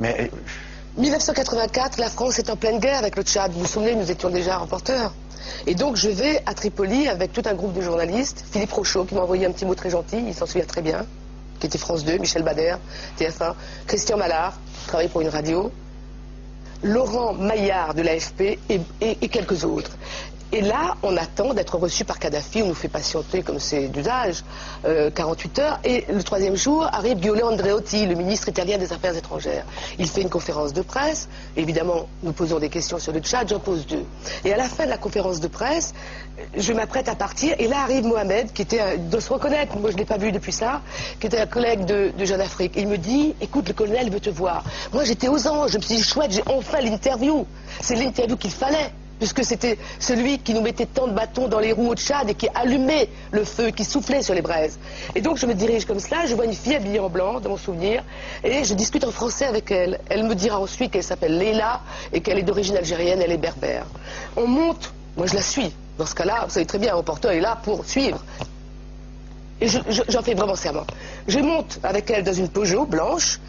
Mais... 1984, la France est en pleine guerre avec le Tchad. Vous vous souvenez, nous étions déjà rapporteurs. Et donc je vais à Tripoli avec tout un groupe de journalistes. Philippe Rochaud qui m'a envoyé un petit mot très gentil, il s'en souvient très bien, qui était France 2, Michel Bader, TF1, Christian Mallard, qui travaillait pour une radio, Laurent Maillard de l'AFP et quelques autres. Et là, on attend d'être reçu par Kadhafi, on nous fait patienter comme c'est d'usage, 48 heures. Et le troisième jour arrive Giulio Andreotti, le ministre italien des Affaires étrangères. Il fait une conférence de presse. Évidemment, nous posons des questions sur le Tchad, j'en pose deux. Et à la fin de la conférence de presse, je m'apprête à partir. Et là arrive Mohamed, qui était, de se reconnaître, moi je ne l'ai pas vu depuis ça, qui était un collègue de Jeune Afrique. Il me dit, écoute, le colonel veut te voir. Moi j'étais aux anges, je me suis dit, chouette, j'ai enfin l'interview. C'est l'interview qu'il fallait. Puisque c'était celui qui nous mettait tant de bâtons dans les roues au Tchad et qui allumait le feu, qui soufflait sur les braises. Et donc je me dirige comme cela, je vois une fille habillée en blanc, dans mon souvenir, et je discute en français avec elle. Elle me dira ensuite qu'elle s'appelle Leila et qu'elle est d'origine algérienne, elle est berbère. On monte, moi je la suis. Dans ce cas-là, vous savez très bien, un reporter est là pour suivre. Et j'en fais vraiment serment. Je monte avec elle dans une Peugeot blanche.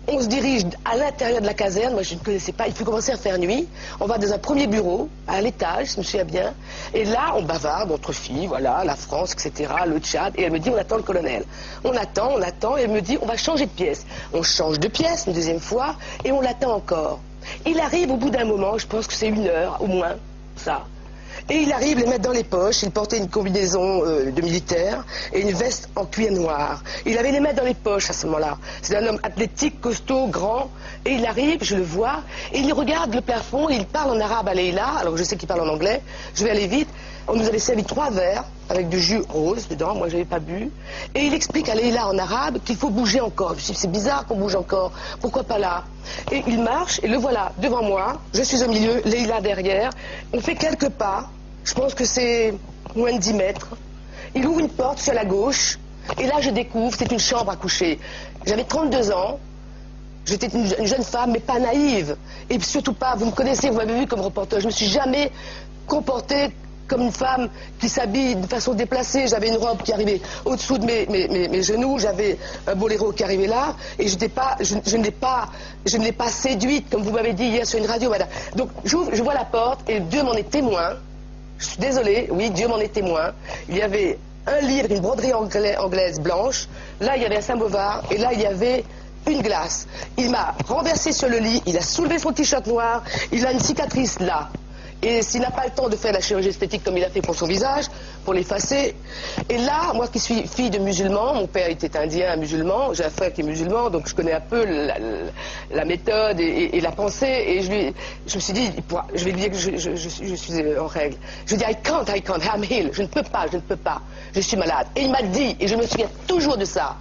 On se dirige à l'intérieur de la caserne, moi je ne connaissais pas, il faut commencer à faire nuit. On va dans un premier bureau, à l'étage, je me souviens bien. Et là, on bavarde entre filles, voilà, la France, etc., le Tchad. Et elle me dit, on attend le colonel. On attend, et elle me dit, on va changer de pièce. On change de pièce une deuxième fois, et on l'attend encore. Il arrive au bout d'un moment, je pense que c'est 1 heure, au moins, ça. Et il arrive les mettre dans les poches, il portait une combinaison de militaire et une veste en cuir noir. Il avait les mains dans les poches à ce moment-là. C'est un homme athlétique, costaud, grand, et il arrive, je le vois, et il regarde le plafond, et il parle en arabe à Leïla, alors je sais qu'il parle en anglais, je vais aller vite. On nous avait servi 3 verres avec du jus rose dedans, moi j'avais pas bu, et il explique à Leïla en arabe qu'il faut bouger encore. Je me dis, c'est bizarre qu'on bouge encore, pourquoi pas là? Et il marche, et le voilà devant moi, je suis au milieu, Leïla derrière, on fait quelques pas, je pense que c'est moins de 10 mètres, il ouvre une porte sur la gauche, et là je découvre, c'est une chambre à coucher. J'avais 32 ans, j'étais une jeune femme, mais pas naïve, et surtout pas, vous me connaissez, vous m'avez vu comme reporter, je me suis jamais comportée comme une femme qui s'habille de façon déplacée. J'avais une robe qui arrivait au-dessous de mes genoux, j'avais un boléro qui arrivait là, et je ne l'ai pas séduite, comme vous m'avez dit hier sur une radio, madame. Donc je vois la porte, et Dieu m'en est témoin. Je suis désolée, oui, Dieu m'en est témoin. Il y avait un livre, une broderie anglaise blanche, là il y avait un samovar, et là il y avait une glace. Il m'a renversé sur le lit, il a soulevé son t-shirt noir, il a une cicatrice là. Et s'il n'a pas le temps de faire la chirurgie esthétique comme il a fait pour son visage, pour l'effacer. Et là, moi qui suis fille de musulmans, mon père était indien, musulman, j'ai un frère qui est musulman, donc je connais un peu la méthode et la pensée. Et je me suis dit, je vais lui dire que je suis en règle. Je lui ai dit, I can't, I'm ill, je ne peux pas, je suis malade. Et il m'a dit, et je me souviens toujours de ça,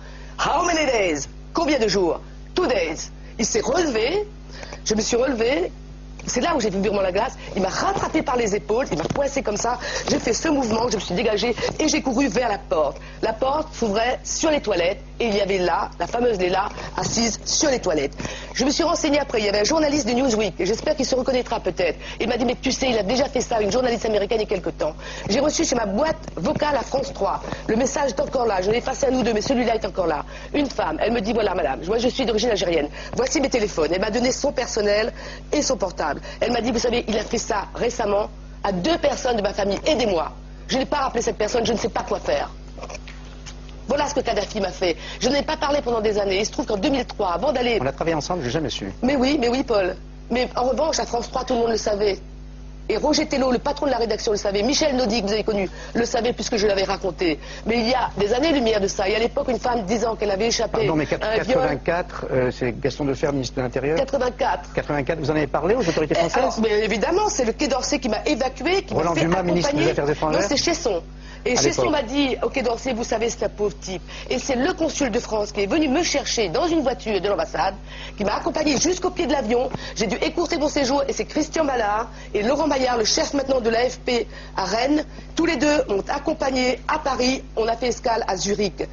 how many days? Combien de jours? 2 days. Il s'est relevé, je me suis relevée. C'est là où j'ai vu virement la glace, il m'a rattrapé par les épaules, il m'a coincé comme ça, j'ai fait ce mouvement, je me suis dégagée et j'ai couru vers la porte. La porte s'ouvrait sur les toilettes et il y avait là, la fameuse Leïla, assise sur les toilettes. Je me suis renseignée après, il y avait un journaliste de Newsweek, et j'espère qu'il se reconnaîtra peut-être. Il m'a dit, mais tu sais, il a déjà fait ça, une journaliste américaine il y a quelque temps. J'ai reçu chez ma boîte vocale à France 3, le message est encore là, je l'ai effacé à nous deux, mais celui-là est encore là. Une femme, elle me dit, voilà madame, moi je suis d'origine algérienne, voici mes téléphones. Elle m'a donné son personnel et son portable. Elle m'a dit, vous savez, il a fait ça récemment à 2 personnes de ma famille, aidez-moi. Je n'ai pas rappelé cette personne, je ne sais pas quoi faire. Voilà ce que Kadhafi m'a fait. Je n'en ai pas parlé pendant des années. Il se trouve qu'en 2003, avant d'aller... On a travaillé ensemble, j'ai jamais su. Mais oui, Paul. Mais en revanche, à France 3, tout le monde le savait. Et Roger Tello, le patron de la rédaction, le savait. Michel Naudy, que vous avez connu, le savait puisque je l'avais raconté. Mais il y a des années-lumière de ça. Et à l'époque, une femme disant qu'elle avait échappé Pardon, mais à un viol... 84, c'est Gaston Defferre, ministre de l'Intérieur. 84. 84, vous en avez parlé aux autorités françaises? Alors, mais évidemment, c'est le Quai d'Orsay qui m'a évacué, qui m'a fait Dumas, ministre des Affaires étrangères. Non, c'est Chesson. Et Chesson m'a dit, au Quai d'Orsay, vous savez, c'est un pauvre type. Et c'est le consul de France qui est venu me chercher dans une voiture de l'ambassade, qui m'a accompagné jusqu'au pied de l'avion. J'ai dû écourter mon séjour, et c'est Christian Mallard et Laurent Maillard, le chef maintenant de l'AFP à Rennes. Tous les deux m'ont accompagné à Paris. On a fait escale à Zurich.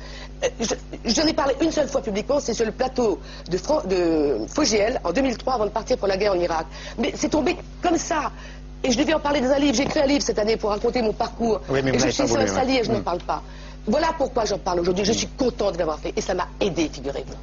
J'en ai parlé une seule fois publiquement, c'est sur le plateau de Fogiel, en 2003, avant de partir pour la guerre en Irak. Mais c'est tombé comme ça. Et je devais en parler dans un livre. J'ai écrit un livre cette année pour raconter mon parcours. Oui, mais et je suis sur un salier et je hein. n'en parle pas. Voilà pourquoi j'en parle aujourd'hui. Je suis contente de l'avoir fait. Et ça m'a aidé, figurez-vous.